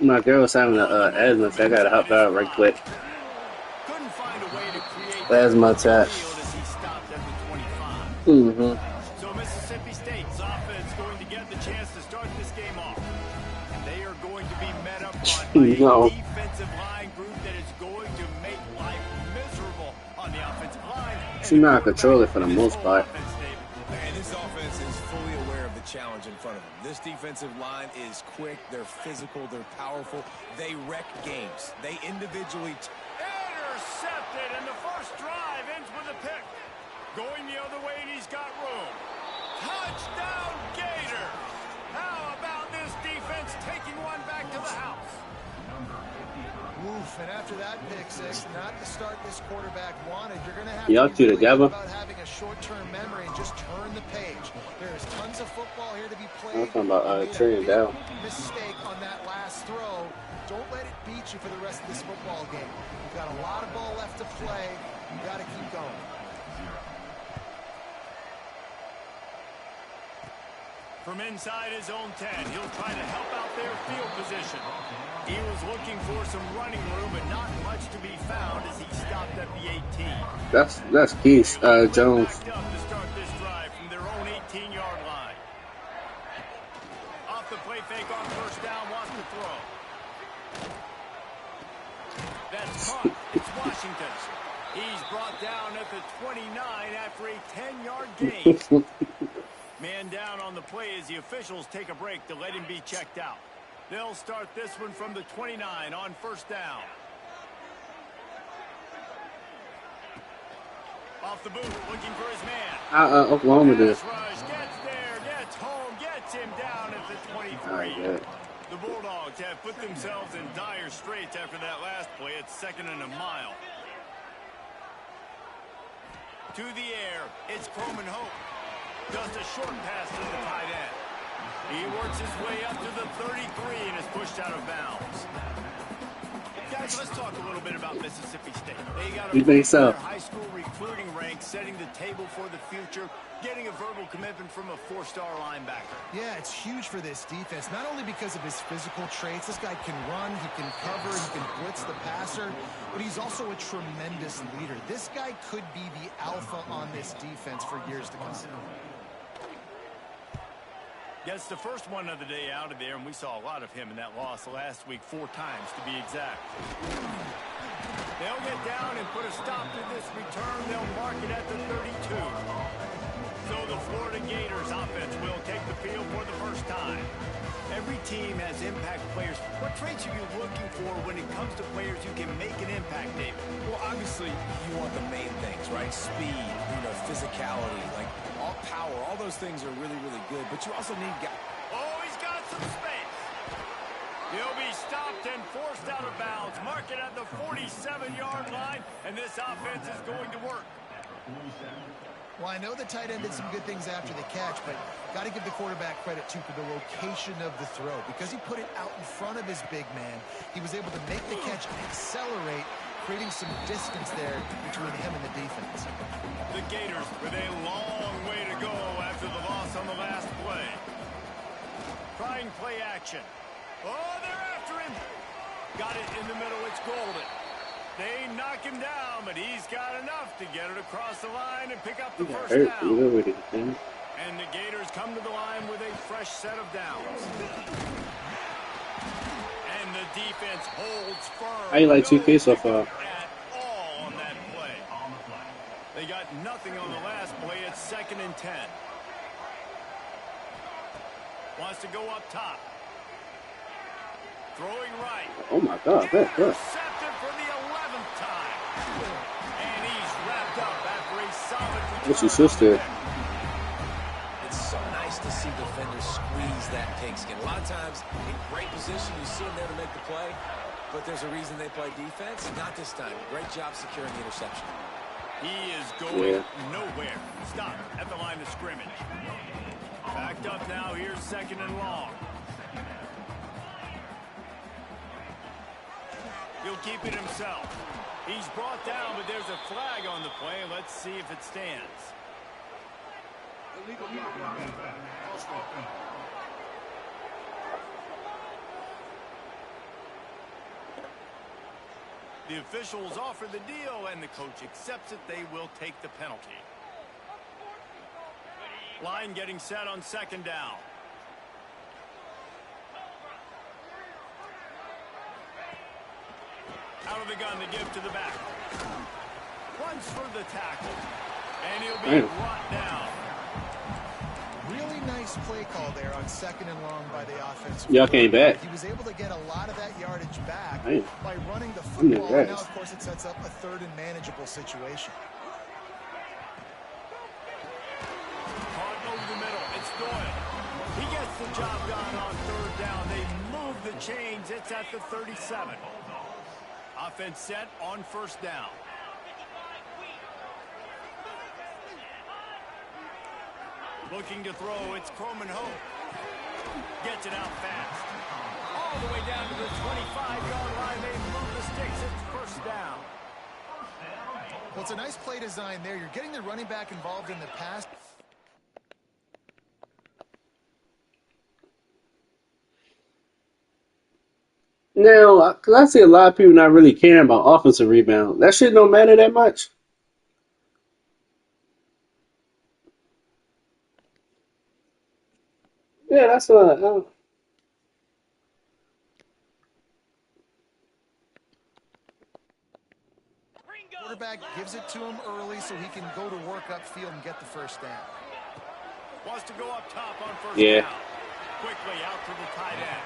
My girl was having a asthma, so I gotta help her out right quick. Couldn't find a way to create that Asthma open attack. field as he stopped at the 25. Mm-hmm. So Mississippi State's offense going to get the chance to start this game off. And they are going to be met up front by a No. defensive line group that is going to make life miserable on the offensive line and She the know how to quarterback control it for the for this most whole part. offense, Dave. And this offense is fully aware of the challenge in front of them. This defensive line is quick, they're physical, they're powerful. They wreck games. They individually... Intercepted, and the first drive ends with a pick. Going the other way, and he's got room. Touchdown, Gator! How about this defense taking one back to the house? Oof, and after that pick six, not the start this quarterback wanted. You're going to have Y'all to be two really good together? about having a short-term memory and just turn the page. There's tons of football here to be I played. was talking about You made a turning big down. mistake on that last throw. Don't let it beat you for the rest of this football game. You've got a lot of ball left to play. You've got to keep going. From inside his own 10, he'll try to help out their field position. He was looking for some running room, but not much to be found as he stopped at the 18. That's Keith Jones. Backed up to start this drive from their own 18-yard line. Off the play fake on first down, wants to throw. That's caught. It's Washington. He's brought down at the 29 after a 10-yard gain. Man down on the play as the officials take a break to let him be checked out. They'll start this one from the 29 on first down. Off the boot, looking for his man. Oklahoma did. Rush gets there, gets home, gets him down at the 23. The Bulldogs have put themselves in dire straits after that last play. It's 2nd and a mile. To the air, it's Croman Hope. Just a short pass to the tight end. He works his way up to the 33 and is pushed out of bounds. Guys, let's talk a little bit about Mississippi State. They got their high school recruiting ranks, setting the table for the future, getting a verbal commitment from a 4-star linebacker. Yeah, it's huge for this defense, not only because of his physical traits. This guy can run, he can cover, he can blitz the passer, but he's also a tremendous leader. This guy could be the alpha on this defense for years to come. Gets the first one of the day out of there, and we saw a lot of him in that loss last week, 4 times to be exact. They'll get down and put a stop to this return. They'll mark it at the 32. So the Florida Gators offense will take the field for the first time. Every team has impact players. What traits are you looking for when it comes to players who can make an impact, David? Well, obviously, you want the main things, right? Speed, physicality, like all power. All those things are really, really good. But you also need guys. Oh, he's got some space. He'll be stopped and forced out of bounds. Mark it at the 47-yard line, and this offense is going to work. Well, I know the tight end did some good things after the catch, but got to give the quarterback credit, too, for the location of the throw. Because he put it out in front of his big man, he was able to make the catch and accelerate, creating some distance there between him and the defense. The Gators with a long way to go after the loss on the last play. Trying play action. Oh, they're after him. Got it in the middle. It's Golden. They knock him down, but he's got enough to get it across the line and pick up the first down. And the Gators come to the line with a fresh set of downs. And the defense holds firm. How you like 2K so far? At all on that play. They got nothing on the last play. It's 2nd and 10. Wants to go up top. Throwing right. Oh my God, that's good. Intercepted for the 11th time. And he's wrapped up after a solid return. What's your sister? It's so nice to see defenders squeeze that pigskin. A lot of times, in great position, you see them there to make the play, but there's a reason they play defense. Not this time. Great job securing the interception. He is going nowhere. Stop at the line of scrimmage. Backed up now. Here's 2nd and long. He'll keep it himself. He's brought down, but there's a flag on the play. Let's see if it stands. The officials offer the deal, and the coach accepts it. They will take the penalty. Line getting set on second down. Out of the gun to give to the back. Runs for the tackle. And he'll be brought down. Really nice play call there on second and long by the offense. Y'all came back. He was able to get a lot of that yardage back by running the I'm football. And now, impressed. of course, it sets up a third and manageable situation. Caught over the middle. It's Doyle. He gets the job done on third down. They move the chains. It's at the 37. Offense set on first down. Looking to throw, it's Coleman Hope. Gets it out fast. All the way down to the 25-yard line. They move the sticks. It's first down. Well, it's a nice play design there. You're getting the running back involved in the pass. Now, because I see a lot of people not really caring about offensive rebound. That shit don't matter that much. Yeah, that's what. Quarterback gives it to him early so he can go to work upfield and get the first down. Wants to go up top on first Yeah. down. Quickly out to the tight end.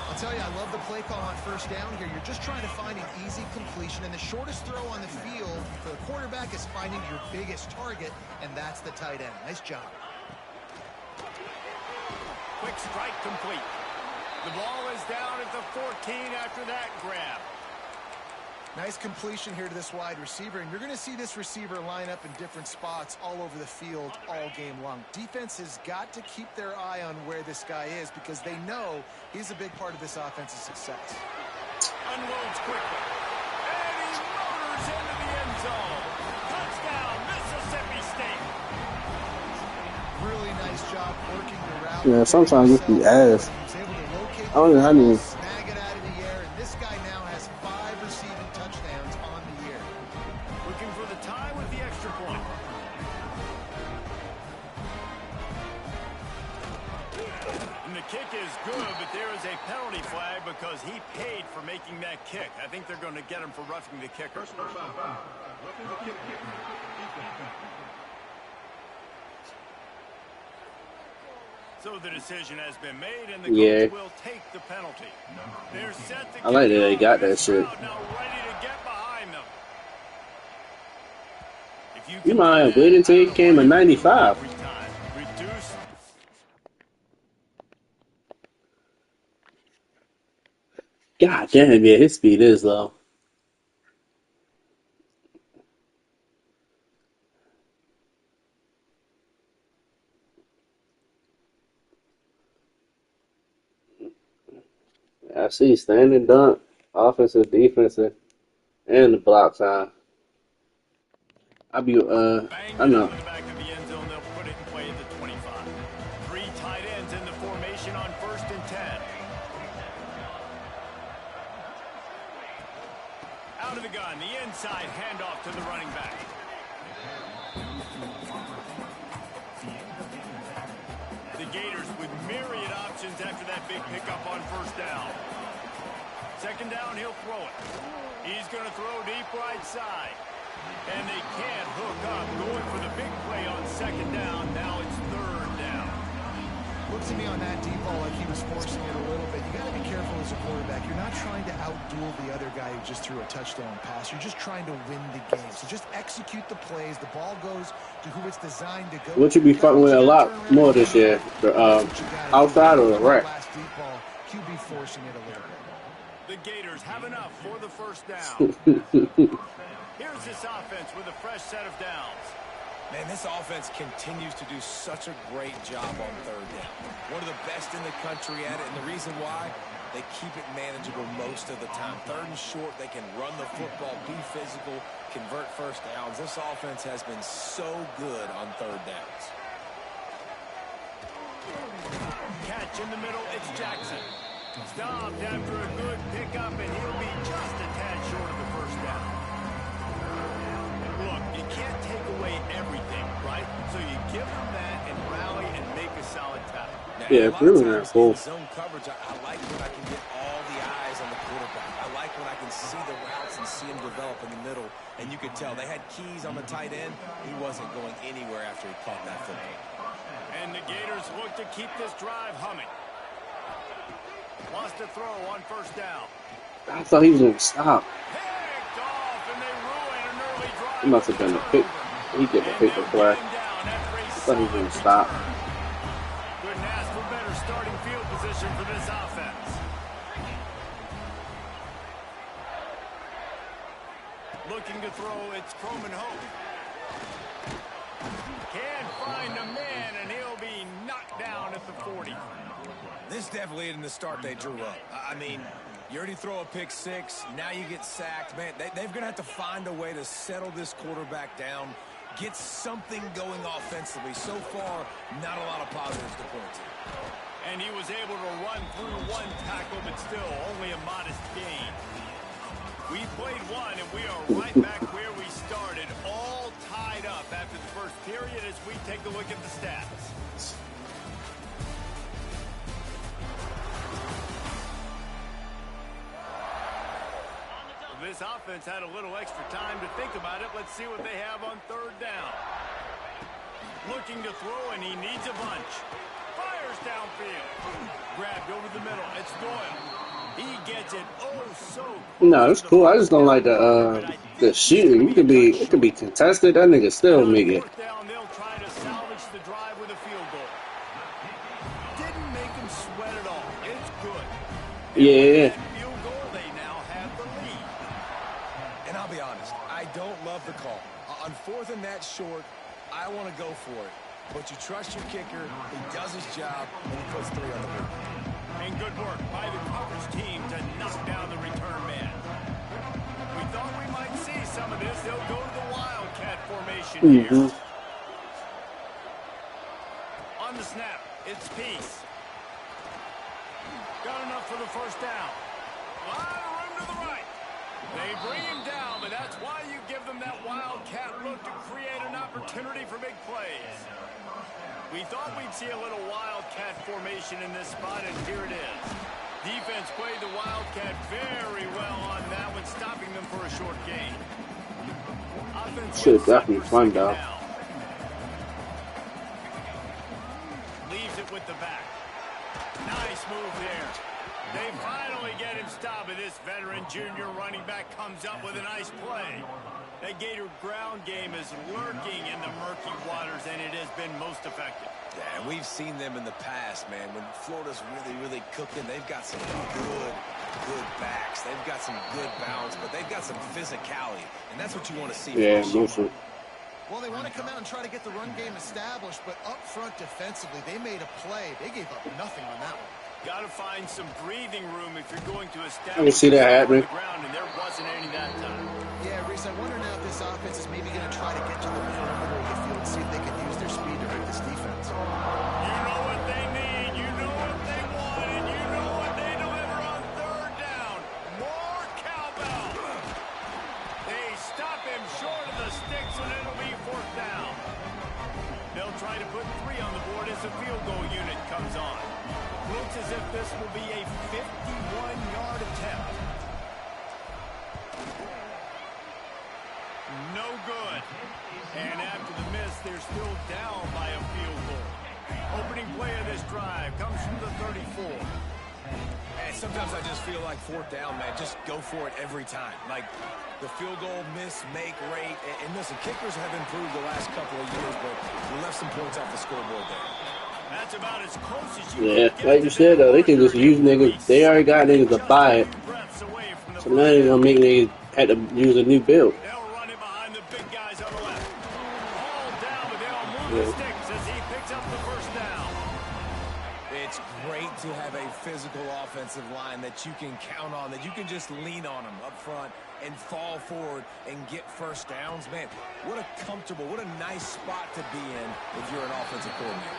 I'll tell you, I love the play call on first down here. You're just trying to find an easy completion, and the shortest throw on the field for the quarterback is finding your biggest target, and that's the tight end. Nice job. Quick strike complete. The ball is down at the 14 after that grab. Nice completion here to this wide receiver, and you're going to see this receiver line up in different spots all over the field all game long. Defense has got to keep their eye on where this guy is because they know he's a big part of this offense's success. Unloads quickly. And he motors into the end zone. Touchdown, Mississippi State. Really nice job working the route. Yeah, sometimes it's the ass. He was able to locate I don't know how many. snag it out of the air, and this guy now has 5 receiving touchdowns on the year. Looking for the tie with the extra point. And the kick is good, but there is a penalty flag because he paid for making that kick. I think they're going to get him for roughing the kicker. So the decision has been made, and the coach will take the penalty. They're set to I like that they kick got off. that This shit. crowd now ready to get behind them. If You can might do have that, waited until he I don't came know in what you do 95. every time. Reduce. God damn, yeah, his speed is low. I see standing dunk, offensive, defensive, and the block time. I be Banged I it know. into the back of the end zone. They'll put it in play at the 25. 3 tight ends in the formation on 1st and 10. Out of the gun, the inside handoff to the running back. The Gators with myriad options after that big pickup on first down. Second down, he'll throw it. He's going to throw deep right side. And they can't hook up. Going for the big play on second down. Now it's third down. Looked to me on that deep ball like he was forcing it a little bit. You got to be careful as a quarterback. You're not trying to outduel the other guy who just threw a touchdown pass. You're just trying to win the game. So just execute the plays. The ball goes to who it's designed to go. What you be fucking with a lot more this year? The outside or the right? Last deep ball, QB forcing it a little bit. The Gators have enough for the first down. Here's this offense with a fresh set of downs. Man, this offense continues to do such a great job on third down. One of the best in the country at it, and the reason why, they keep it manageable most of the time. Third and short, they can run the football, be physical, convert first downs. This offense has been so good on third downs. Catch in the middle, it's Jackson. Stopped after a good pickup, and he'll be just a tad short of the first down. Look, you can't take away everything, right? So you give them that and rally and make a solid tackle. Yeah, it's really not cool. Zone coverage, I like when I can get all the eyes on the quarterback. I like when I can see the routes and see him develop in the middle. And you could tell they had keys on the tight end. He wasn't going anywhere after he caught that football. And the Gators look to keep this drive humming. Wants to throw on first down. I thought he was going to stop. Picked off, and they ruin an early drive. He must have been a pick. He did a pick play. I thought he was going to stop. Couldn't ask for better starting field position for this offense. Looking to throw, it's Croman Hope. Can't find a man, and he'll be knocked down at the 40. This definitely isn't the start they drew up. I mean, you already throw a pick six, now you get sacked. Man, they're going to have to find a way to settle this quarterback down, get something going offensively. So far, not a lot of positives to point to. And he was able to run through one tackle, but still only a modest gain. We played one, and we are right back where we started, all tied up after the first period as we take a look at the stats. This offense had a little extra time to think about it. Let's see what they have on third down. Looking to throw, and he needs a bunch. Fires downfield. Grabbed over the middle. It's Doyle. He gets it so No, it's cool. I just don't like the shooting. It could be contested. That nigga still make it. Down, they'll try to salvage the drive with a field goal. Didn't make him sweat at all. It's good. Yeah. Field goal, they now have the lead. And I'll be honest, I don't love the call. On fourth and that short, I want to go for it. But you trust your kicker, he does his job, and he puts 3 on the board. And good work by the coverage team to knock down the return man. We thought we might see some of this. They'll go to the Wildcat formation here. On the snap, it's Peace. Got enough for the first down. A lot of room to the right. They bring him down, but that's why you give them that Wildcat look to create an opportunity for big plays. We thought we'd see a little Wildcat formation in this spot, and here it is. Defense played the Wildcat very well on that one, stopping them for a short gain. Shit, definitely fun, though. Leaves it with the back. Nice move there. They finally get him stopped, and this veteran junior running back comes up with a nice play. That Gator ground game is lurking in the murky waters, and it has been most effective. Yeah, and we've seen them in the past, man. When Florida's really cooking, they've got some good backs. They've got some good balance, but they've got some physicality, and that's what you want to see. Yeah, mostly. Well, they want to come out and try to get the run game established, but up front defensively, they made a play. They gave up nothing on that one. Got to find some breathing room if you're going to establish. I can see that happening. Ground, and there wasn't any that time. Yeah, Reese, I wonder now if this offense is maybe going to try to get to the perimeter of the field and see if they can use their speed to hurt this defense. You know what they need, you know what they want, and you know what they deliver on third down. More cowbell. They stop him short of the sticks, and it'll be fourth down. They'll try to put 3 on the board as the field goal unit comes on. Looks as if this will be a 51-yard attempt. No good. And after the miss, they're still down by a field goal. Opening play of this drive comes from the 34. And sometimes I just feel like fourth down, man, just go for it every time. Like the field goal miss, make rate. And listen, kickers have improved the last couple of years, but we left some points off the scoreboard there. That's about as close as you Yeah, can get like you said, though, they can just use niggas. They already got niggas to buy it. So now they're going to make niggas have to use a new build. They'll run it behind the big guys on the left. All down, but they'll move the sticks as he picks up the first down. It's great to have a physical offensive line that you can count on, that you can just lean on them up front and fall forward and get first downs. Man, what a comfortable, what a nice spot to be in if you're an offensive coordinator.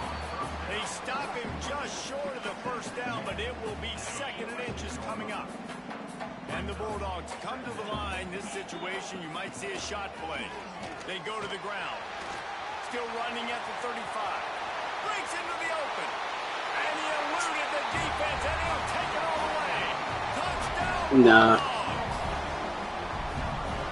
They stop him just short of the first down, but it will be 2nd the Bulldogs come to the line, this situation, you might see a shot play. They go to the ground. Still running at the 35. Breaks into the open. And he eluded the defense, and he'll take it all the way. Touchdown. Nah.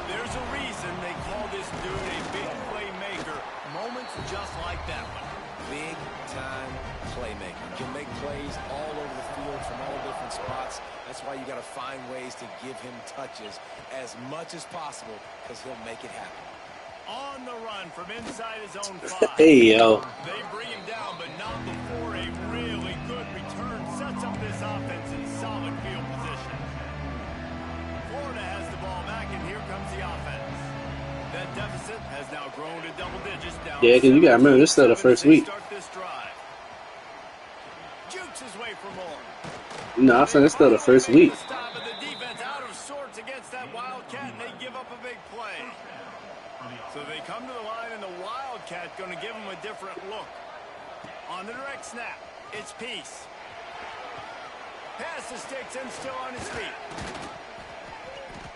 There's a reason they call this dude a big playmaker. Moments just like that one. Big-time playmaker. Can make plays all over the field from all different spots. That's why you got to find ways to give him touches as much as possible, because he'll make it happen. On the run from inside his own 5. Hey, yo. They bring him down, but not before a really good return sets up this offense in solid field position. Florida has the ball back, and here comes the offense. That deficit has now grown to double digits down. Yeah, because you got to remember, this is still the first week. Start this drive. Jukes his way for more. No, I'm saying it's still the first week. Stop of the defense out of sorts against that Wildcat, and they give up a big play. So they come to the line, and the Wildcat going to give them a different look. On the direct snap, it's Peace. Pass the sticks and still on his feet.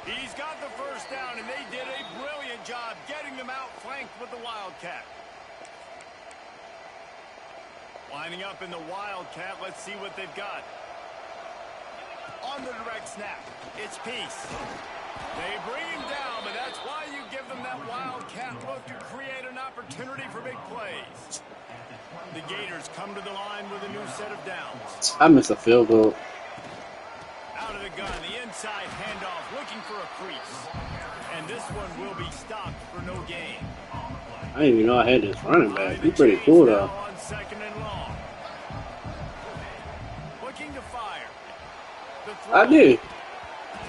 He's got the first down, and they did a brilliant job getting them outflanked with the Wildcat. Lining up in the Wildcat, let's see what they've got. On the direct snap, it's Peace. They bring him down, but that's why you give them that Wildcat look to create an opportunity for big plays. The Gators come to the line with a new set of downs. I missed a field goal. Out of the gun, the inside handoff, looking for a crease. And this one will be stopped for no gain. I didn't even know I had this running back. He's pretty cool, though. On second and long. Looking to fire. The throw. I did.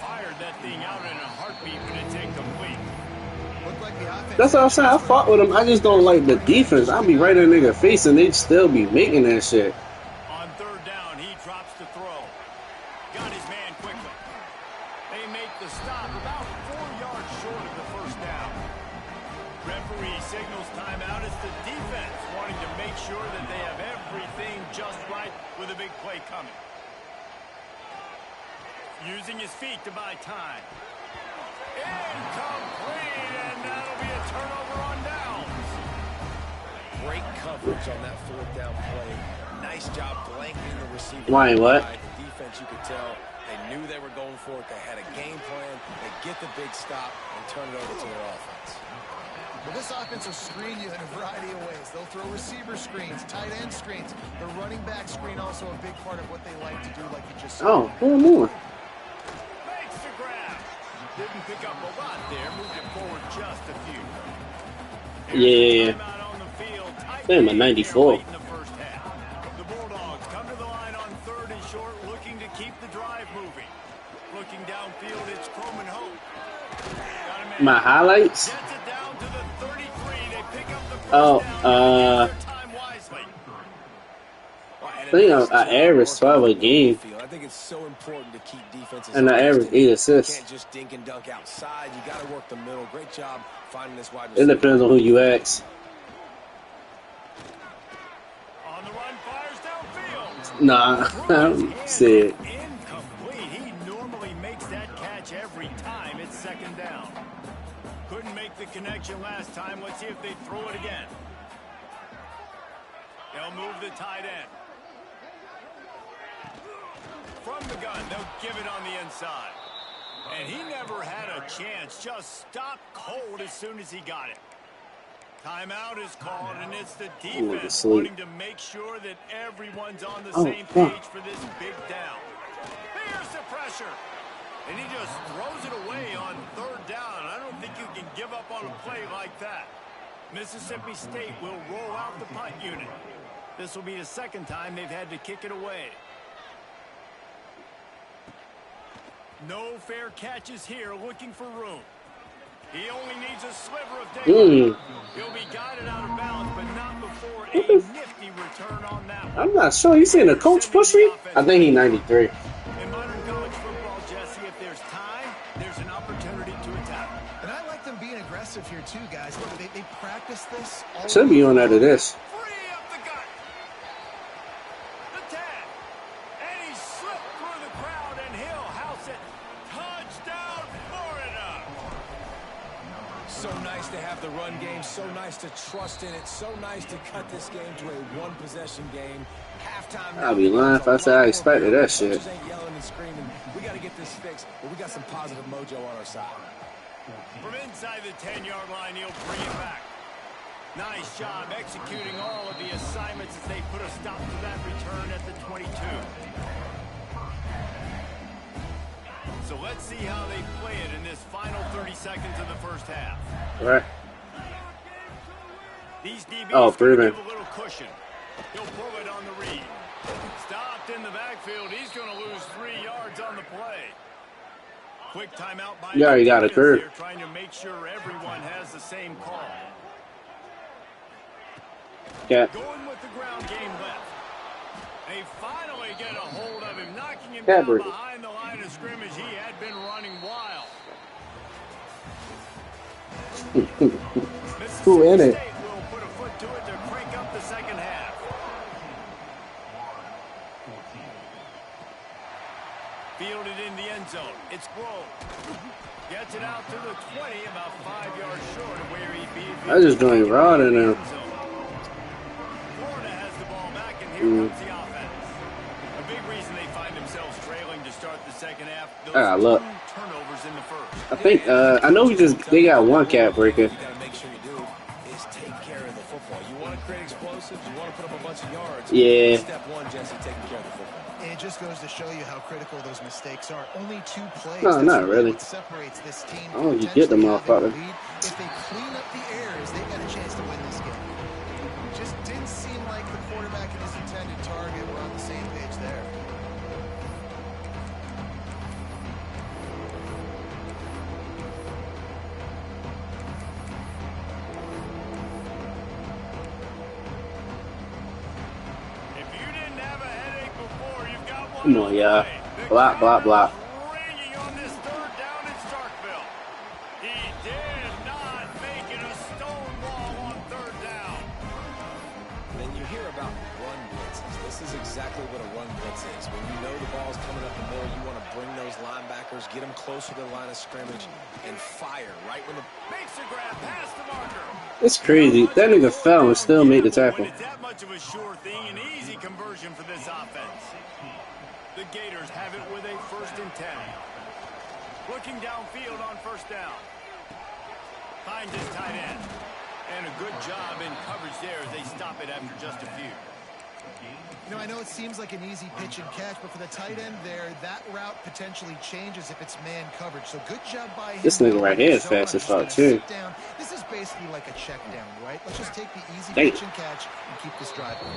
Fired that thing out in a heartbeat, but it's incomplete. Looked like the offense. That's what I'm saying. I fought with him. I just don't like the defense. I'll be right in the nigga face, and they'd still be making that shit. On third down, he drops the throw. Got his man quickly. They make the stop about 4 yards short of the first down. Referee signals timeout. It's the defense wanting to make sure that they have everything just right with a big play coming. Using his feet to buy time. Incomplete, and that'll be a turnover on downs. Great coverage on that fourth down play. Nice job blanketing the receiver. Why, what? The defense, you could tell, they knew they were going for it. They had a game plan. They get the big stop and turn it over to their offense. Well, this offense will screen you in a variety of ways. They'll throw receiver screens, tight end screens. The running back screen also a big part of what they like to do, like you just said. Oh, 4 more. Makes the grab. Didn't pick up a lot there. Moved it forward just a few. Yeah. Timeout on the field. Tight Damn, a game 94. late in the first half. The Bulldogs come to the line on third and short, looking to keep the drive moving. Looking downfield, it's Croman Hope. Got a man. My highlights? Gets it down to the 33. They pick up the first Oh, down. Use their time wisely. I think I averaged 12 a game. I think it's so important to keep defenses. And I averaged 8 You assists. can't just dink and dunk outside. You got to work the middle. Great job finding this wide It receiver. depends on who you ask. On the run, fires downfield. Nah, I'm sick. Incomplete. He normally makes that catch every time. It's second down. Couldn't make the connection last time. Let's see if they throw it again. They'll move the tight end. From the gun, they'll give it on the inside. And he never had a chance. Just stopped cold as soon as he got it. Timeout is called, and it's the defense sleep. wanting to make sure that everyone's on the Oh, same fuck. page for this big down. Here's the pressure. And he just throws it away on third down. I don't think you can give up on a play like that. Mississippi State will roll out the punt unit. This will be the second time they've had to kick it away. No fair catches here, looking for room. He only needs a sliver of daylight. He'll be guided out of bounds, but not before a nifty return on that one. I'm not sure. You saying the coach push me? I think he 93. In modern college football, Jesse, if there's time, there's an opportunity to attack. And I like them being aggressive here too, guys. Look, they practice this all Should be on out of this. Free up the gut. The tag. And he slipped through the crowd, and he'll house it. Touchdown. so nice to have the run game, so nice to trust in it, so nice to cut this game to a one-possession game. Halftime. I'll be lying if I said I expected that shit. Coaches ain't yelling and screaming. We got to get this fixed, but we got some positive mojo on our side. From inside the 10-yard line, he'll bring it back. Nice job executing all of the assignments as they put a stop to that return at the 22. So let's see how they play it in this final 30 seconds of the first half. All right. These DBs Freeman. give a little cushion. He'll pull it on the read. Stopped in the backfield. He's going to lose 3 yards on the play. Quick timeout by Yeah, you got a curve. trying to make sure everyone has the same call. Yeah. Going with the ground game left. They finally get a hold of him, knocking him Yeah, down Brady. behind the line of scrimmage. He had been running wild. Who in it? State will put a foot to it to crank up the second half. Fielded in the end zone. It's Grove. Gets it out to the 20, about 5 yards short of where he'd be. I just doing raw in there. Florida has the ball back, and here comes the offense. A big reason they find themselves trailing to start the second half. Those look. 2 turnovers in the first. I think I know they got one cat breaker. You got to make sure you do is take care of the football. You want to create explosives. You want to put up a bunch of yards. Yeah. Step one, Jesse, taking care of the football. It just goes to show you how critical those mistakes are. Only 2 plays. No, That's not really. what separates this team. I don't get the motherfucker. If they clean up the errors, they got a chance to win this game. Just didn't seem like the quarterback and his intended target were on the same page there. If you didn't have a headache before, you've got one. Come on, yeah. Block, block, block. Ringing on this third down in Starkville. He did not make it a stone wall on third down. Then you hear about run blitzes. This is exactly what a run blitz is. When you know the ball's coming up the middle, you want to bring those linebackers, get them closer to the line of scrimmage, and fire right when the... Makes a grab past the marker. It's crazy. That nigga fell and still made the tackle. When it's that much of a sure thing, an easy conversion for this offense. The Gators have it with a 1st and 10. Looking downfield on first down. Finds his tight end. And a good job in coverage there as they stop it after just a few. You know, I know it seems like an easy pitch and catch, but for the tight end there, that route potentially changes if it's man coverage. So good job by him. This nigga right here is fast as fuck, too. This is basically like a check down, right? Let's just take the easy Dang. pitch and catch and keep this drive going.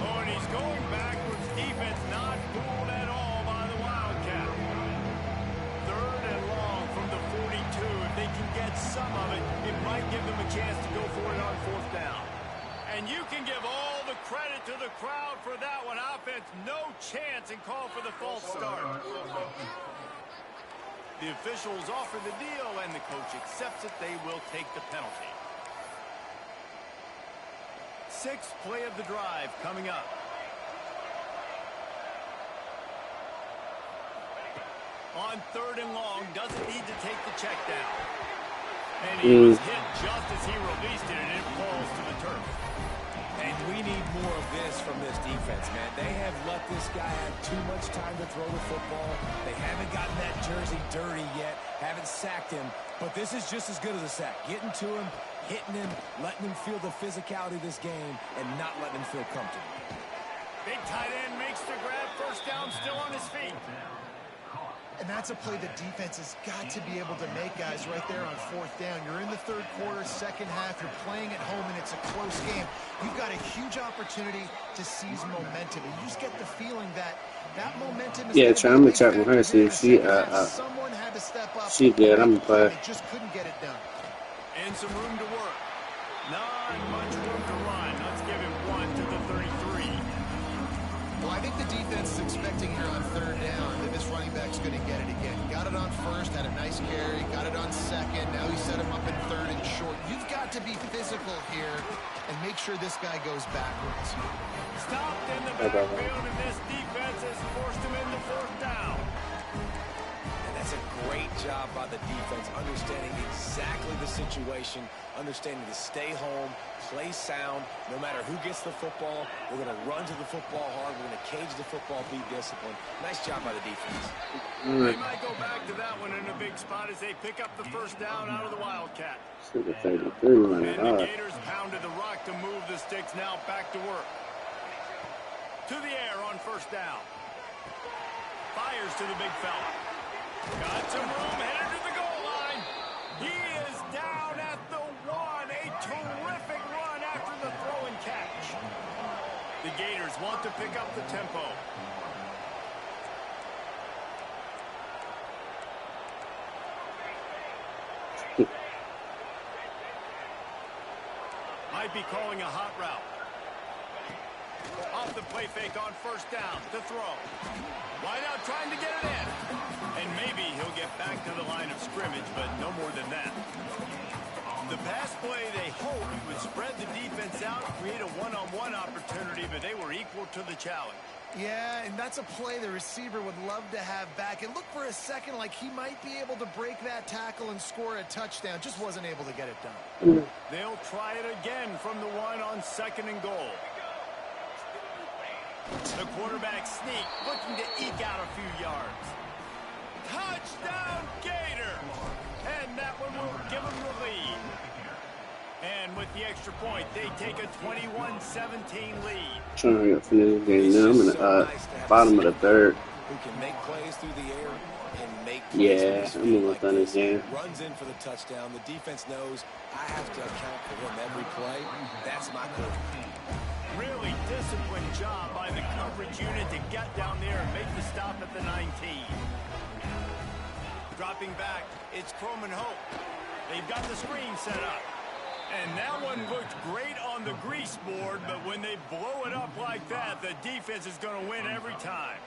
Oh, and he's going backwards. Defense not fooled at all by the Wildcat. 3rd and long from the 42. If they can get some of it, it might give them a chance to go for it on 4th down. And you can give all the credit to the crowd for that one. Offense, no chance, and call for the false start. The officials offer the deal, and the coach accepts it. They will take the penalty. 6th play of the drive coming up. On 3rd and long, doesn't need to take the check down. And he was hit just as he released it, and it falls to the turf. And we need more of this from this defense, man. They have let this guy have too much time to throw the football. They haven't gotten that jersey dirty yet, haven't sacked him. But this is just as good as a sack. Getting to him, hitting him, letting him feel the physicality of this game, and not letting him feel comfortable. Big tight end makes the grab. 1st down, still on his feet. And that's a play the defense has got to be able to make, guys, right there on 4th down. You're in the 3rd quarter, second half. You're playing at home, and it's a close game. You've got a huge opportunity to seize momentum. And you just get the feeling that that momentum is... Yeah, I'm gonna check with her, see if she someone had to step up. she did. I'm gonna play. They just couldn't get it done. And some room to work. Not much room to run. Let's give him 1 to the 33. Well, I think the defense is expecting here on 3rd down that this running back's going to get it again. Got it on 1st, had a nice carry, got it on 2nd. Now he set him up in 3rd and short. You've got to be physical here and make sure this guy goes backwards. Stopped in the backfield, and this defense has forced him into 4th down. And that's a great job by the defense, understanding exactly exactly the situation, understanding to stay home, play sound. No matter who gets the football, we're going to run to the football hard. We're going to cage the football, be disciplined. Nice job by the defense. They might go back to that one in a big spot as they pick up the first down out of the Wildcat. Super 33 running And the hard. Gators pounded the rock to move the sticks. Now back to work. To the air on first down. Fires to the big fella. Got some room, headed to the goal line. He is down at the 1. A terrific run after the throw and catch. The Gators want to pick up the tempo. Might be calling a hot route. Off the play fake on first down. To throw. Wide out trying to get it in. And maybe he'll get back to the line of scrimmage, but no more than that. The pass play, they hoped would spread the defense out, create a one-on-one opportunity, but they were equal to the challenge. Yeah, and that's a play the receiver would love to have back. It looked for a second like he might be able to break that tackle and score a touchdown. Just wasn't able to get it done. They'll try it again from the 1 on 2nd and goal. The quarterback sneak, looking to eke out a few yards. Touchdown, Gator! And that one will give them the lead. And with the extra point, they take a 21-17 lead. Trying to finish the game now. I'm in the bottom of the third. Who can make plays through the air and make plays Yeah, with his I'm feet almost done this game. Runs in for the touchdown. The defense knows I have to account for him every play. That's my quarterback. Really disciplined job by the coverage unit to get down there and make the stop at the 19. Dropping back, it's Croman Hope. They've got the screen set up. And that one looked great on the grease board, but when they blow it up like that, the defense is going to win every time.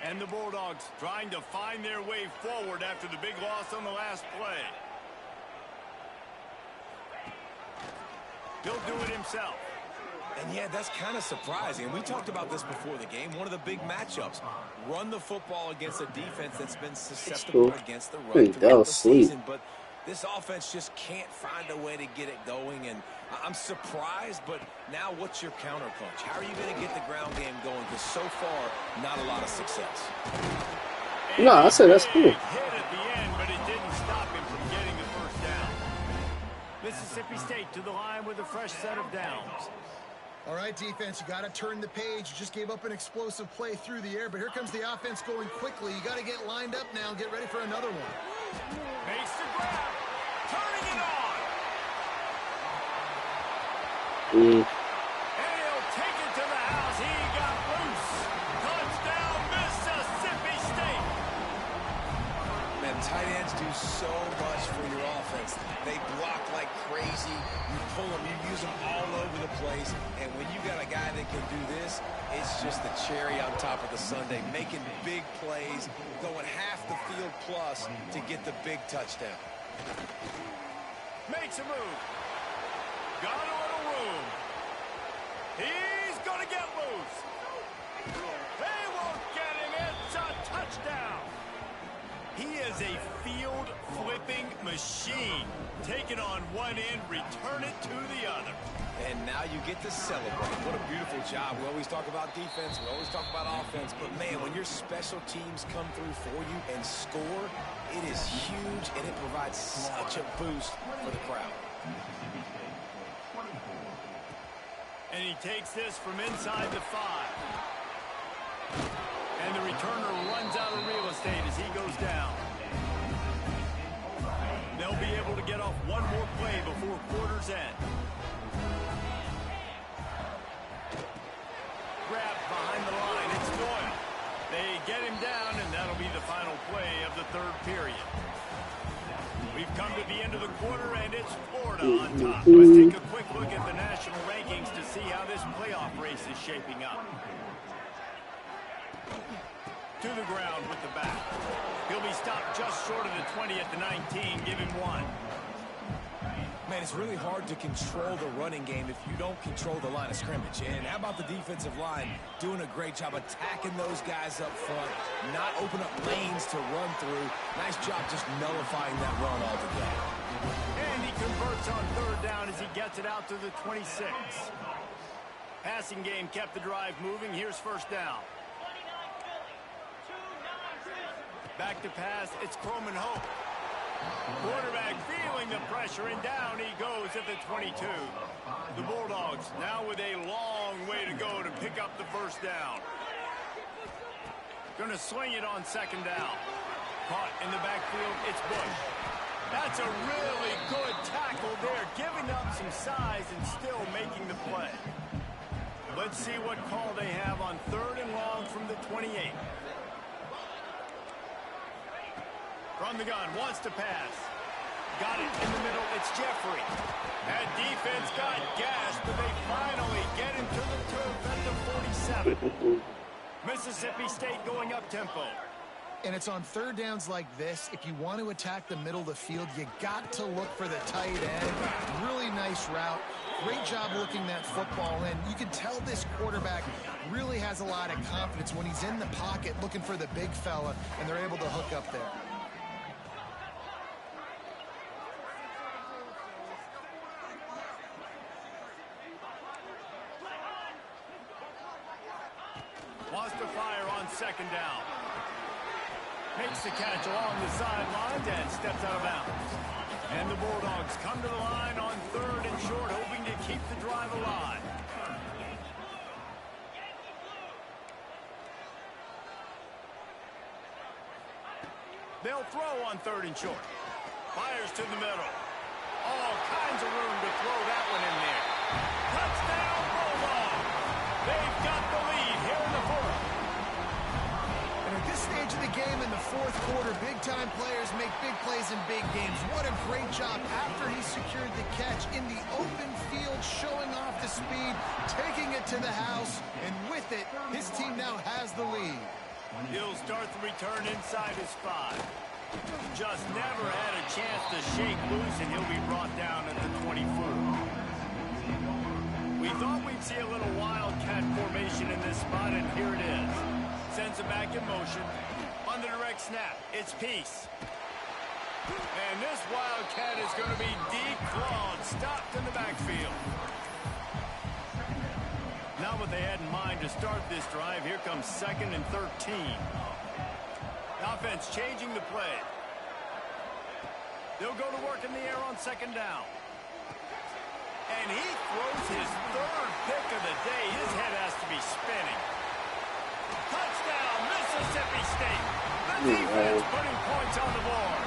And the Bulldogs trying to find their way forward after the big loss on the last play. He'll do it himself. And yeah, that's kind of surprising. We talked about this before the game. One of the big matchups. Run the football against a defense that's been susceptible against the run throughout the season. But this offense just can't find a way to get it going. And I'm surprised, but now what's your counterpunch? How are you going to get the ground game going? Because so far, not a lot of success. No, I said that's cool. Hit at the end, but it didn't stop him from getting the first down. Mississippi State to the line with a fresh set of downs. All right, defense, you got to turn the page. You just gave up an explosive play through the air, but here comes the offense going quickly. You got to get lined up now and get ready for another one. Makes the grab. Turning it on. And he'll take it to the house. He got loose. Touchdown, Mississippi State. Man, tight ends do so much for your offense. They block like crazy. You pull them, you use them all over the place. And when you got a guy that can do this, it's just the cherry on top of the sundae, making big plays, going half the field plus to get the big touchdown. Makes a move. Got a little room. He's going to get loose. They won't get him. It's a touchdown. He is a field-flipping machine. Take it on one end, return it to the other. And now you get to celebrate. What a beautiful job. We always talk about defense. We always talk about offense. But, man, when your special teams come through for you and score, it is huge, and it provides such a boost for the crowd. And he takes this from inside the 5. And the returner runs out of real estate as he goes down. They'll be able to get off one more play before quarter's end. Grab behind the line. It's Doyle. They get him down, and that'll be the final play of the third period. We've come to the end of the quarter, and it's Florida on top. Let's take a quick look at the national rankings to see how this playoff race is shaping up. To the ground with the back. He'll be stopped just short of the 20 at the 19. Give him 1. Man, it's really hard to control the running game if you don't control the line of scrimmage. And how about the defensive line doing a great job attacking those guys up front, not open up lanes to run through. Nice job just nullifying that run altogether. And he converts on third down as he gets it out to the 26. Passing game kept the drive moving. Here's first down. Back to pass. It's Coleman Hope. Quarterback feeling the pressure, and down he goes at the 22. The Bulldogs now with a long way to go to pick up the first down. Going to swing it on second down. Caught in the backfield, it's Bush. That's a really good tackle there, giving up some size and still making the play. Let's see what call they have on third and long from the 28. From the gun, wants to pass. Got it in the middle, it's Jeffrey. That defense got gassed, but they finally get him to the turf at the 47. Mississippi State going up tempo. And it's on third downs like this. If you want to attack the middle of the field, you got to look for the tight end. Really nice route. Great job looking that football in. You can tell this quarterback really has a lot of confidence when he's in the pocket looking for the big fella, and they're able to hook up there. Wants to fire on second down. Makes the catch along the sidelines and steps out of bounds. And the Bulldogs come to the line on third and short, hoping to keep the drive alive. They'll throw on third and short. Fires to the middle. All kinds of room to throw that one in there. Touchdown, Bulldogs! They've got the lead here in the fourth. And at this stage of the game in the fourth quarter, big-time players make big plays in big games. What a great job after he secured the catch in the open field, showing off the speed, taking it to the house, and with it, his team now has the lead. He'll start the return inside his 5. Just never had a chance to shake loose, and he'll be brought down at the 24. We thought we'd see a little wildcat formation in this spot, and here it is. Sends it back in motion. On the direct snap, it's Peace. And this wildcat is going to be declawed, stopped in the backfield. Not what they had in mind to start this drive. Here comes 2nd and 13. Offense changing the play. They'll go to work in the air on second down. And he throws his third pick of the day. His head has to be spinning. Touchdown, Mississippi State. The defense putting points on the board.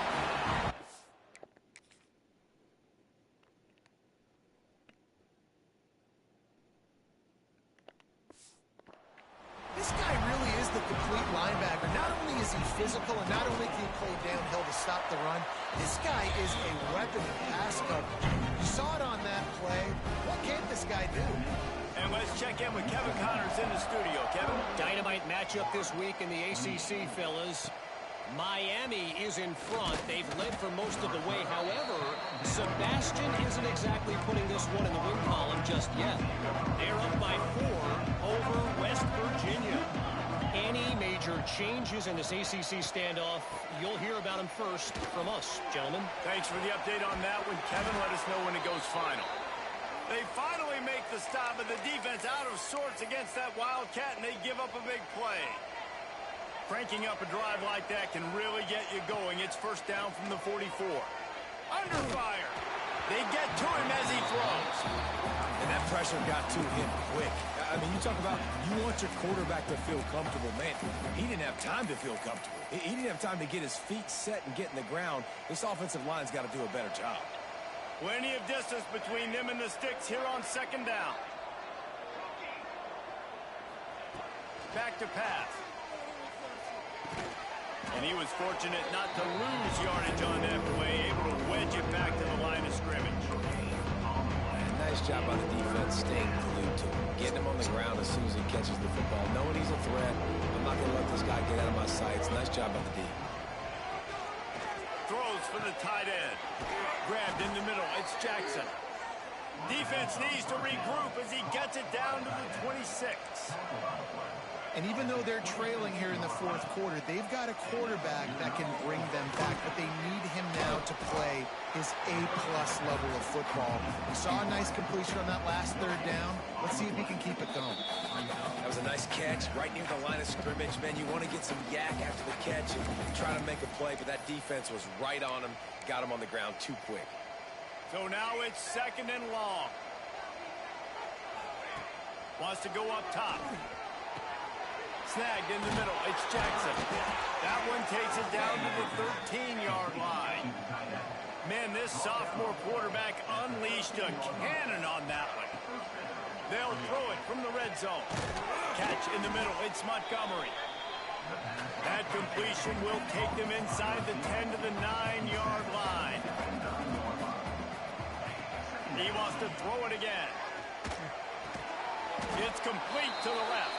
This guy really is the complete linebacker. Not only is he physical and not only can he play downhill to stop the run, this guy is a weapon in pass coverage. You saw it on that play. What can't this guy do? And let's check in with Kevin Connors in the studio. Kevin? Dynamite matchup this week in the ACC, fellas. Miami is in front. They've led for most of the way. However, Sebastian isn't exactly putting this one in the win column just yet. They're up by 4 over West Virginia. Any major changes in this ACC standoff, you'll hear about them first from us, gentlemen. Thanks for the update on that one, Kevin. Let us know when it goes final. They finally make the stop, but the defense out of sorts against that Wildcat, and they give up a big play. Cranking up a drive like that can really get you going. It's first down from the 44. Under fire. They get to him as he throws. And that pressure got to him quick. I mean, you talk about you want your quarterback to feel comfortable. Man, he didn't have time to feel comfortable. He didn't have time to get his feet set and get in the ground. This offensive line's got to do a better job. Plenty of distance between them and the sticks here on second down. Back to pass. And he was fortunate not to lose yardage on that play, able to wedge it back to the line of scrimmage. Nice job by the defense staying glued to him, getting him on the ground as soon as he catches the football, knowing he's a threat. I'm not going to let this guy get out of my sights. Nice job by the D. Throws goes for the tight end. Grabbed in the middle. It's Jackson. Defense needs to regroup as he gets it down to the 26. And even though they're trailing here in the fourth quarter, they've got a quarterback that can bring them back, but they need him now to play his A-plus level of football. We saw a nice completion on that last third down. Let's see if he can keep it going. That was a nice catch right near the line of scrimmage. Man, you want to get some yak after the catch and try to make a play, but that defense was right on him, got him on the ground too quick. So now it's 2nd and long. Wants to go up top. Snagged in the middle. It's Jackson. That one takes it down to the 13-yard line. Man, this sophomore quarterback unleashed a cannon on that one. They'll throw it from the red zone. Catch in the middle. It's Montgomery. That completion will take them inside the 10 to the 9-yard line. He wants to throw it again. It's complete to the left.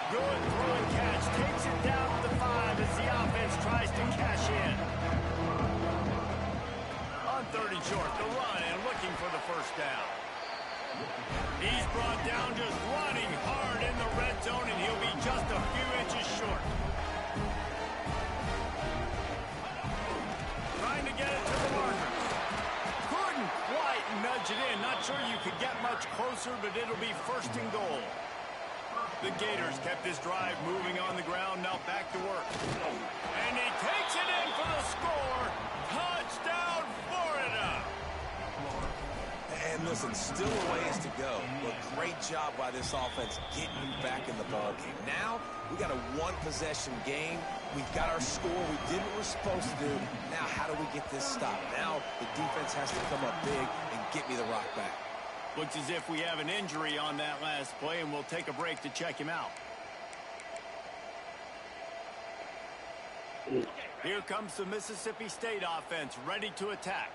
Good throw and catch. Takes it down to the 5 as the offense tries to cash in. On 3rd and short, the run and looking for the first down. He's brought down just running hard in the red zone, and he'll be just a few inches short. Trying to get it to the marker. Couldn't quite nudge it in. Not sure you could get much closer, but it'll be 1st and goal. The Gators kept this drive moving on the ground, now back to work. And he takes it in for the score. Touchdown, Florida! And listen, still a ways to go, but great job by this offense getting you back in the ballgame. Now, we got a one-possession game. We've got our score. We did what we're supposed to do. Now, how do we get this stopped? Now, the defense has to come up big and get me the rock back. Looks as if we have an injury on that last play, and we'll take a break to check him out. Here comes the Mississippi State offense, ready to attack.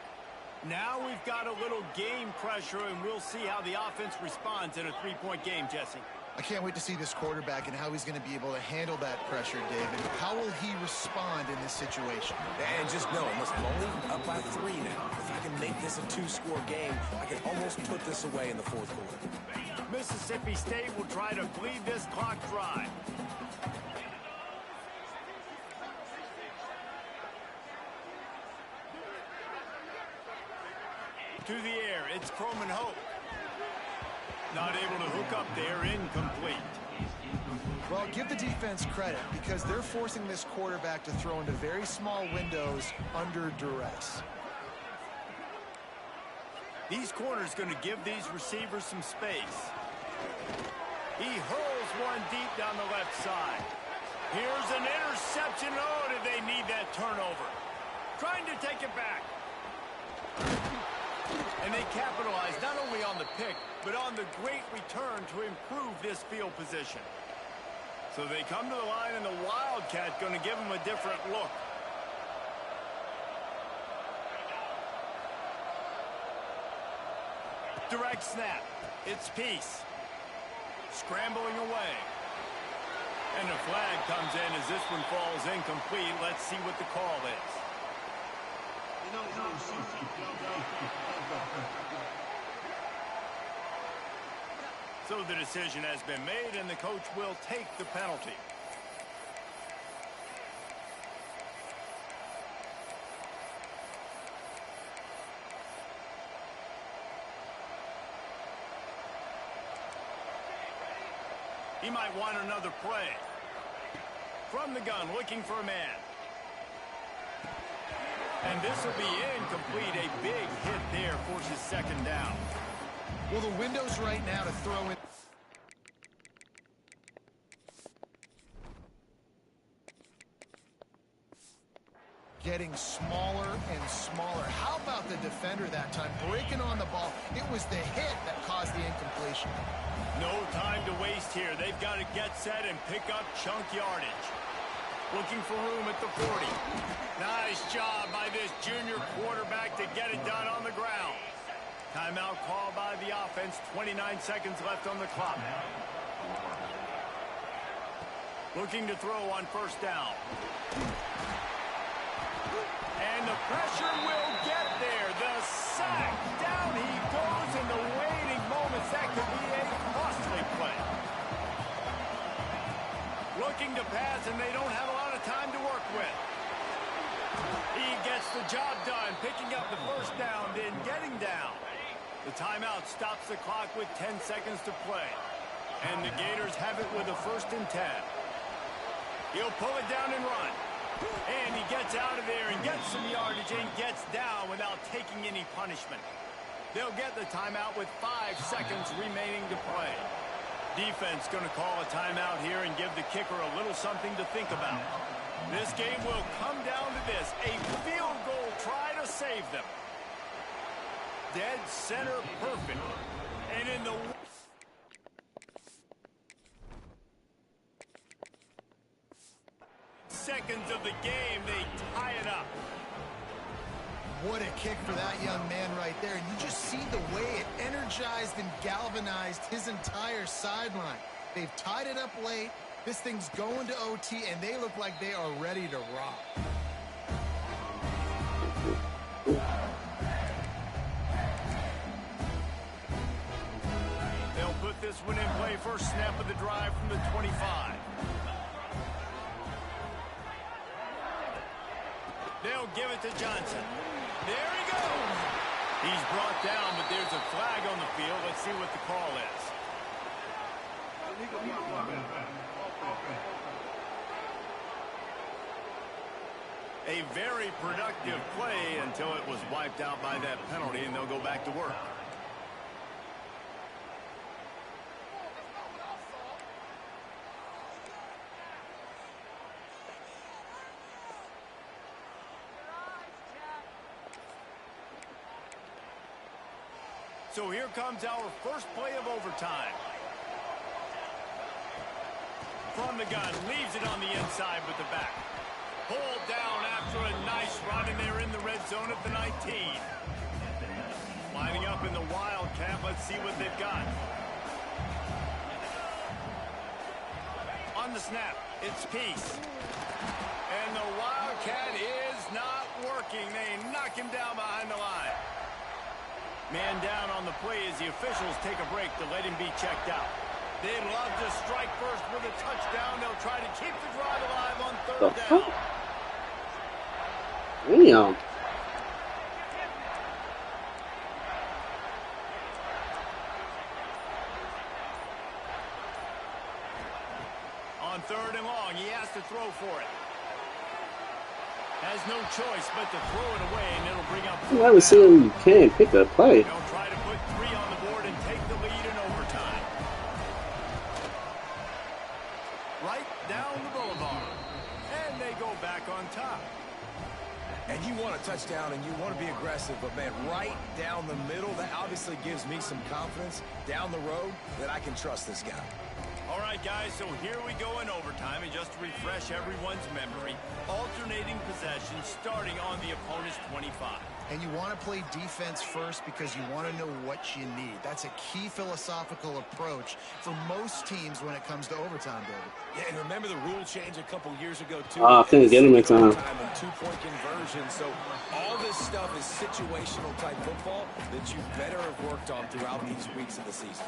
Now we've got a little game pressure, and we'll see how the offense responds in a 3-point game, Jesse. I can't wait to see this quarterback and how he's going to be able to handle that pressure, David. How will he respond in this situation? And just know, listen, I'm only up by 3 now. If I can make this a 2-score game, I can almost put this away in the fourth quarter. Mississippi State will try to bleed this clock dry. To the air, it's Croman Hope. Not able to hook up there, incomplete. Well, give the defense credit because they're forcing this quarterback to throw into very small windows under duress. These corners going to give these receivers some space. He hurls one deep down the left side. Here's an interception. Oh, did they need that turnover? Trying to take it back. And they capitalize not only on the pick, but on the great return to improve this field position. So they come to the line, and the Wildcat going to give them a different look. Direct snap. It's Peace. Scrambling away. And a flag comes in as this one falls incomplete. Let's see what the call is. So the decision has been made, and the coach will take the penalty. He might want another play. From the gun, looking for a man. And this will be incomplete. A big hit there forces 2nd down. Well, the window's right now to throw in. Getting smaller and smaller. How about the defender that time? Breaking on the ball. It was the hit that caused the incompletion. No time to waste here. They've got to get set and pick up chunk yardage. Looking for room at the 40. Nice job by this junior quarterback to get it done on the ground. Timeout called by the offense. 29 seconds left on the clock. Looking to throw on 1st down. And the pressure will get there. The sack. Down he goes in the waiting moments. That could be a costly play. Looking to pass, and they don't have a lot of time to work with. He gets the job done, picking up the first down, then getting down. The timeout stops the clock with 10 seconds to play. And the Gators have it with a 1st and 10. He'll pull it down and run. And he gets out of there and gets some yardage and gets down without taking any punishment. They'll get the timeout with 5 seconds remaining to play. Defense going to call a timeout here and give the kicker a little something to think about. This game will come down to this. A field goal try to save them. Dead center perfect. And in the seconds of the game, they tie it up. What a kick for that young man right there. And you just see the way it energized and galvanized his entire sideline. They've tied it up late. This thing's going to OT, and they look like they are ready to rock. They'll put this one in play. First snap of the drive from the 25. They'll give it to Johnson. There he goes. He's brought down, but there's a flag on the field. Let's see what the call is. A very productive play until it was wiped out by that penalty, and they'll go back to work. So here comes our first play of overtime. From the gun, leaves it on the inside with the back. Pulled down after a nice run, and they're in the red zone at the 19. Lining up in the Wildcat. Let's see what they've got. On the snap, it's Peace. And the Wildcat is not working. They knock him down behind the line. Man down on the play as the officials take a break to let him be checked out. They'd love to strike first with a touchdown. They'll try to keep the drive alive on 3rd down. Damn. On 3rd and long, he has to throw for it. Has no choice but to throw it away, and it'll bring up. I haven't seen him can't pick a play. They'll try to put 3 on the board and take the lead in overtime. Right down the boulevard. And they go back on top. And you want a touchdown and you want to be aggressive, but man, right down the middle, that obviously gives me some confidence down the road that I can trust this guy. All right, guys, so here we go in overtime, and just to refresh everyone's memory, alternating possession starting on the opponent's 25. And you want to play defense first because you want to know what you need. That's a key philosophical approach for most teams when it comes to overtime, David. Yeah, and remember the rule change a couple years ago, too. I couldn't get him in time. And 2-point conversion. So all this stuff is situational type football that you better have worked on throughout these weeks of the season.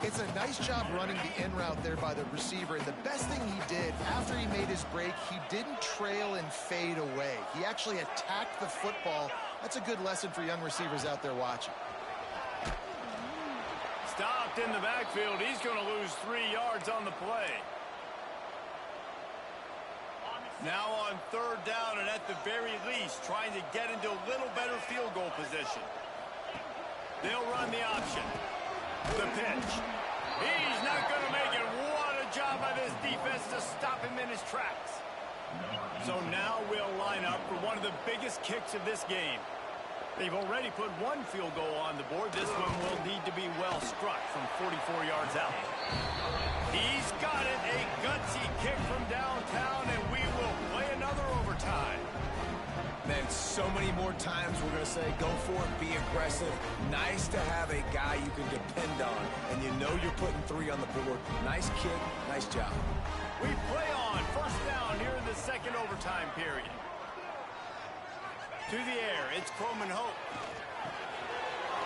It's a nice job running the in route there by the receiver. And the best thing he did after he made his break, he didn't trail and fade away. He actually attacked the football. That's a good lesson for young receivers out there watching. Stopped in the backfield. He's going to lose 3 yards on the play. Now on 3rd down, and at the very least, trying to get into a little better field goal position. They'll run the option. The pitch. He's not going to make it. What a job by this defense to stop him in his tracks. So now we'll line up for one of the biggest kicks of this game. They've already put 1 field goal on the board. This one will need to be well struck from 44 yards out. He's got it. A gutsy kick from downtown, and we will play another overtime. Man, so many more times we're going to say, go for it, be aggressive. Nice to have a guy you can depend on, and you know you're putting 3 on the board. Nice kick, nice job. We play on 1st down here in the 2nd overtime period. To the air, it's Coleman Hope.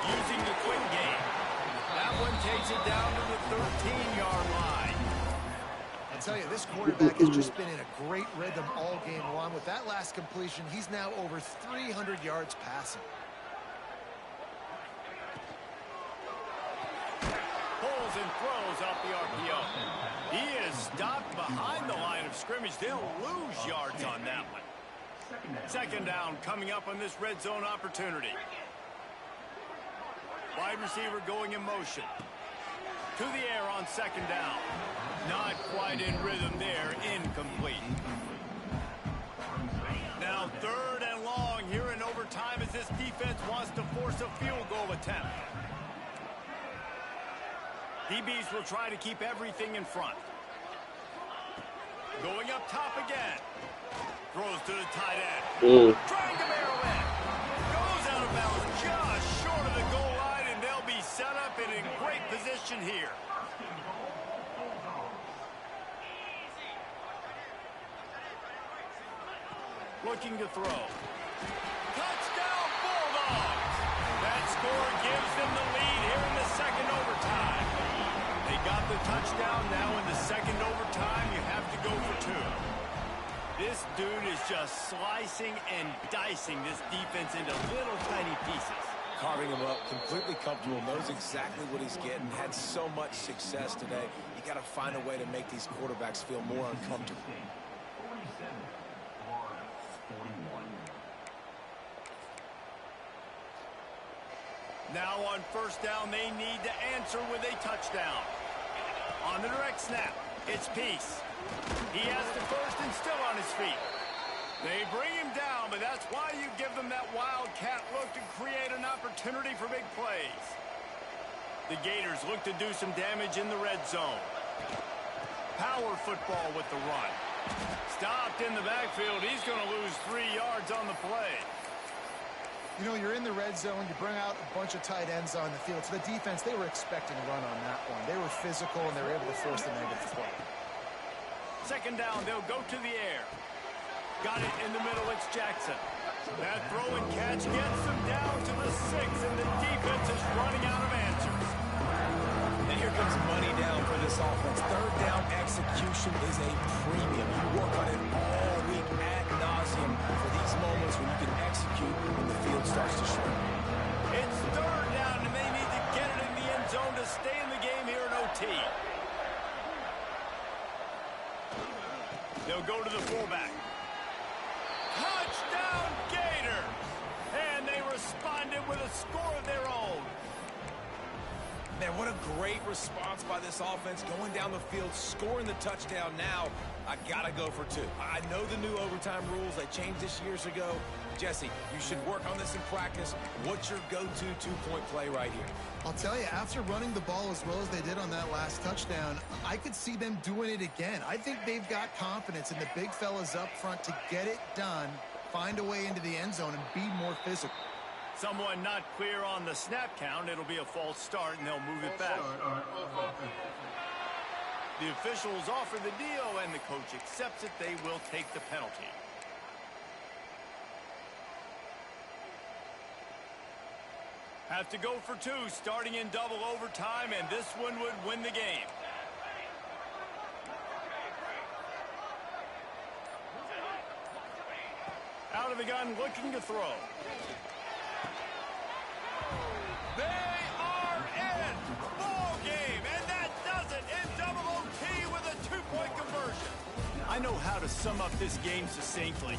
Using the quick game. That one takes it down to the 13-yard line. I tell you, this quarterback has just been in a great rhythm all game long. With that last completion, he's now over 300 yards passing. Pulls and throws off the RPO. He is stopped behind the line of scrimmage. They'll lose yards on that one. Second down coming up on this red zone opportunity. Wide receiver going in motion. To the air on second down. Not quite in rhythm there. Incomplete. Now third and long here in overtime as this defense wants to force a field goal attempt. DBs will try to keep everything in front. Going up top again. Throws to the tight end. Trying to barrel in. Goes out of bounds just short of the goal line, and they'll be set up and in great position here. Looking to throw. Touchdown Bulldogs! That score gives them the lead here in the second overtime. They got the touchdown. Now in the second overtime, you have to go for two. This dude is just slicing and dicing this defense into little tiny pieces. Carving him up, completely comfortable, knows exactly what he's getting, had so much success today. You got to find a way to make these quarterbacks feel more uncomfortable. Now on first down, they need to answer with a touchdown. On the direct snap, it's Peace. He has the first and still on his feet. They bring him down, but that's why you give them that wildcat look to create an opportunity for big plays. The Gators look to do some damage in the red zone. Power football with the run. Stopped in the backfield. He's going to lose 3 yards on the play. You know, you're in the red zone, you bring out a bunch of tight ends on the field. So the defense, they were expecting a run on that one. They were physical, and they were able to force the negative play. Second down, they'll go to the air. Got it in the middle, it's Jackson. That throw and catch gets them down to the 6, and the defense is running out of answers. And here comes money down for this offense. Third down execution is a premium. You work on it all week ad nauseum for these moments when you can execute when the field starts to shrink. It's third down, and they need to get it in the end zone to stay in the game here in OT. They'll go to the fullback. Touchdown, Gator! And they responded with a score of their own. Man, what a great response by this offense, going down the field, scoring the touchdown. Now, I gotta go for two. I know the new overtime rules, they changed this years ago. Jesse, you should work on this in practice. What's your go-to two-point play right here? I'll tell you, after running the ball as well as they did on that last touchdown, I could see them doing it again. I think they've got confidence in the big fellas up front to get it done, find a way into the end zone, and be more physical. Someone not clear on the snap count. It'll be a false start, and they'll move it back. The officials offer the deal, and the coach accepts it. They will take the penalty. Have to go for two, starting in double overtime, and this one would win the game. Out of the gun, looking to throw. They are in ball game, and that does it in double OT with a two-point conversion. I know how to sum up this game succinctly.